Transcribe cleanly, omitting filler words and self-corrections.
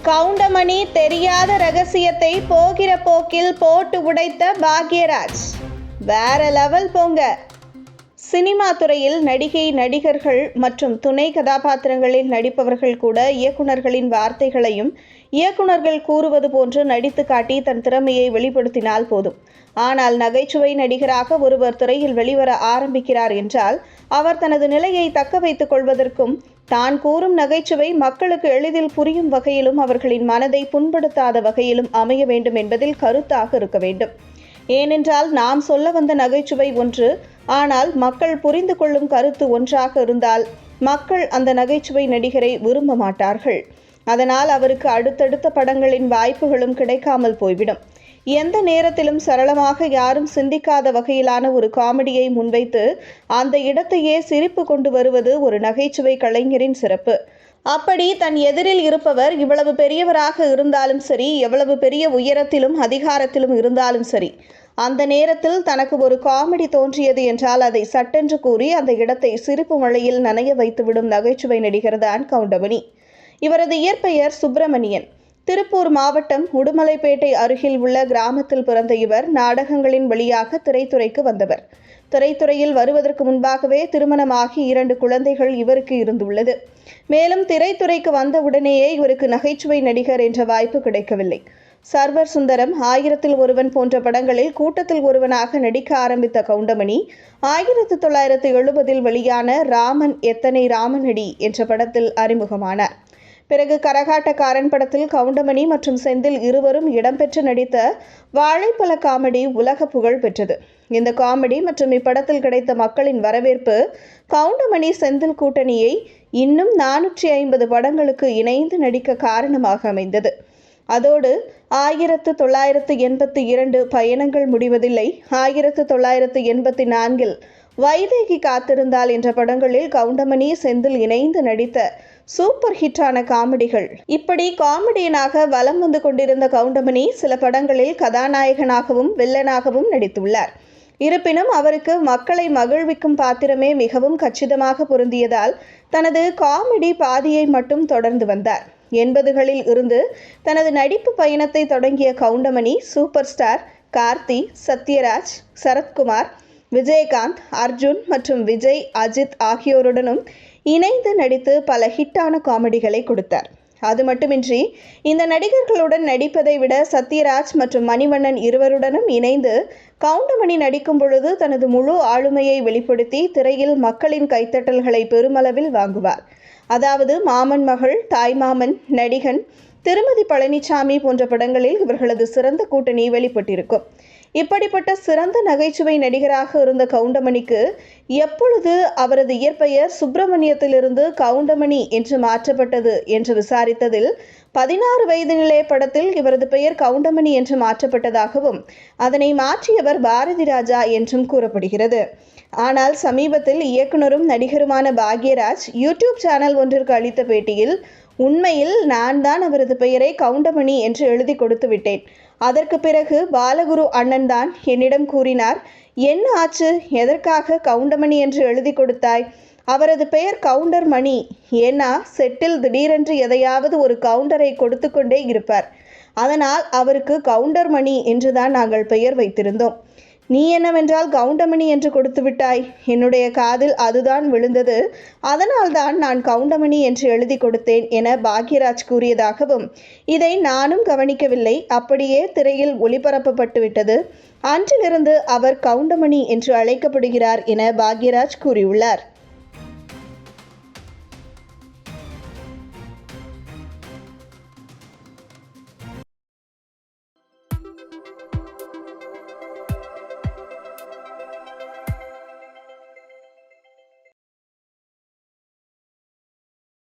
கவுண்டமணி தெரியாத ரகசியத்தை போகிற போக்கில் போட்டு உடைத்த பாக்யராஜ். வேற லெவல் போங்க. சினிமா துறையில் நடிகை, நடிகர்கள் மற்றும் துணை கதாபாத்திரங்களில் நடிப்பவர்கள் கூட இயக்குநர்களின் வார்த்தைகளையும் இயக்குநர்கள் கூறுவது போன்று நடித்து காட்டி தன் திறமையை வெளிப்படுத்தினால் போதும். ஆனால் நகைச்சுவை நடிகராக ஒருவர் திரையில் வெளிவர ஆரம்பிக்கிறார் என்றால் அவர் தனது நிலையை தக்க வைத்துக் கொள்வதற்கும் தான் கூறும் நகைச்சுவை மக்களுக்கு எளிதில் புரியும் வகையிலும் அவர்களின் மனதை புண்படுத்தாத வகையிலும் அமைய வேண்டும் என்பதில் கருத்தாக இருக்க வேண்டும். ஏனென்றால் நாம் சொல்ல வந்த நகைச்சுவை ஒன்று, ஆனால் மக்கள் புரிந்து கொள்ளும் கருத்து ஒன்றாக இருந்தால் மக்கள் அந்த நகைச்சுவை நடிகரை விரும்ப மாட்டார்கள். அதனால் அவருக்கு அடுத்தடுத்த படங்களின் வாய்ப்புகளும் கிடைக்காமல் போய்விடும். எந்த நேரத்திலும் சரளமாக யாரும் சிந்திக்காத வகையிலான ஒரு காமெடியை முன்வைத்து அந்த இடத்தையே சிரிப்பு கொண்டு வருவது ஒரு நகைச்சுவை கலைஞரின் சிறப்பு. அப்படி தன் எதிரில் இருப்பவர் இவ்வளவு பெரியவராக இருந்தாலும் சரி, எவ்வளவு பெரிய உயரத்திலும் அதிகாரத்திலும் இருந்தாலும் சரி, அந்த நேரத்தில் தனக்கு ஒரு காமெடி தோன்றியது என்றால் அதை சட்டென்று கூறி அந்த இடத்தை சிரிப்பு மழையில் நனைய வைத்துவிடும் நகைச்சுவை நடிகர்தான் கவுண்டமணி. இவரது இயற்பெயர் சுப்பிரமணியன். திருப்பூர் மாவட்டம் உடுமலைப்பேட்டை அருகில் உள்ள கிராமத்தில் பிறந்த இவர் நாடகங்களின் வழியாக திரைத்துறைக்கு வந்தவர். திரைத்துறையில் வருவதற்கு முன்பாகவே திருமணமாகி 2 குழந்தைகள் இவருக்கு இருந்துள்ளது. மேலும் திரைத்துறைக்கு வந்தவுடனேயே இவருக்கு நகைச்சுவை நடிகர் என்ற வாய்ப்பு கிடைக்கவில்லை. சர்வர் சுந்தரம், 1000ல் ஒருவன் போன்ற படங்களில் கூட்டத்தில் ஒருவனாக நடிக்க ஆரம்பித்த கவுண்டமணி 1970 வெளியான ராமன் எத்தனை ராமனடி என்ற படத்தில் அறிமுகமானார். பிறகு கரகாட்டக்காரன் படத்தில் கவுண்டமணி மற்றும் செந்தில் இருவரும் இடம்பெற்று நடித்த வாழைப்பழ காமெடி உலக புகழ் பெற்றது. இந்த காமெடி மற்றும் இப்படத்தில் கிடைத்த மக்களின் வரவேற்பு கவுண்டமணி செந்தில் கூட்டணியை இன்னும் 450 படங்களுக்கு இணைந்து நடிக்க காரணமாக அமைந்தது. அதோடு 1982 பயணங்கள் முடிவதில்லை, 1984 வைதேகி காத்திருந்தால் என்ற படங்களில் கவுண்டமணி, செந்தில் இணைந்து நடித்த சூப்பர் ஹிட்டான காமெடிகள். இப்படி காமெடியனாக வலம் வந்து கொண்டிருந்த கவுண்டமணி சில படங்களில் கதாநாயகனாகவும் வில்லனாகவும் நடித்துள்ளார். இருப்பினும் அவருக்கு மக்களை மகிழ்விக்கும் பாத்திரமே மிகவும் கச்சிதமாக பொருந்தியதால் தனது காமெடி பாதியை மட்டும் தொடர்ந்து வந்தார். 80களில் இருந்து தனது நடிப்பு பயணத்தை தொடங்கிய கவுண்டமணி சூப்பர் ஸ்டார் கார்த்தி, சத்யராஜ், சரத்குமார், விஜயகாந்த், அர்ஜுன் மற்றும் விஜய், அஜித் ஆகியோருடனும் இணைந்து நடித்து பல ஹிட்டான காமெடிகளை கொடுத்தார். அது மட்டுமின்றி இந்த நடிகர்களுடன் நடிப்பதை விட சத்யராஜ் மற்றும் மணிவண்ணன் இருவருடனும் இணைந்து கவுண்டமணி நடிக்கும் பொழுது தனது முழு ஆளுமையை வெளிப்படுத்தி திரையில் மக்களின் கைத்தட்டல்களை பெருமளவில் வாங்குவார். அதாவது மாமன் மகள், தாய்மாமன், நடிகன், திருமதி பழனிசாமி போன்ற படங்களில் இவர்களது சிறந்த கூட்டணி வெளிப்பட்டிருக்கும். இப்படிப்பட்ட சிறந்த நகைச்சுவை நடிகராக இருந்த கவுண்டமணிக்கு எப்பொழுது அவரது இயற்பெயர் சுப்பிரமணியத்திலிருந்து கவுண்டமணி என்று மாற்றப்பட்டது என்று விசாரித்ததில் 16 வயதினிலே படத்தில் இவரது பெயர் கவுண்டமணி என்று மாற்றப்பட்டதாகவும் அதனை மாற்றியவர் பாரதி ராஜா என்றும் கூறப்படுகிறது. ஆனால் சமீபத்தில் இயக்குனரும் நடிகருமான பாக்யராஜ் யூடியூப் சேனல் ஒன்றிற்கு அளித்த பேட்டியில், உண்மையில் நான் தான் அவரது பெயரை கவுண்டமணி என்று எழுதி கொடுத்து விட்டேன். அதற்கு பிறகு பாலகுரு அண்ணன் தான் என்னிடம் கூறினார், என்ன ஆச்சு, எதற்காக கவுண்டமணி என்று எழுதி கொடுத்தாய்? அவரது பெயர் கவுண்டர் மணி. ஏன்னா செட்டில் திடீரென்று எதையாவது ஒரு கவுண்டரை கொடுத்து கொண்டே இருப்பார். அதனால் அவருக்கு கவுண்டர் மணி என்றுதான் நாங்கள் பெயர் வைத்திருந்தோம். நீ என்னவென்றால் கவுண்டமணி என்று கொடுத்து விட்டாய். என்னுடைய காதில் அதுதான் விழுந்தது. அதனால்தான் நான் கவுண்டமணி என்று எழுதி கொடுத்தேன் என பாக்யராஜ் கூறியதாகவும், இதை நானும் கவனிக்கவில்லை, அப்படியே திரையில் ஒளிபரப்பப்பட்டு விட்டது. அன்றிலிருந்து அவர் கவுண்டமணி என்று அழைக்கப்படுகிறார் என பாக்யராஜ் கூறியுள்ளார்.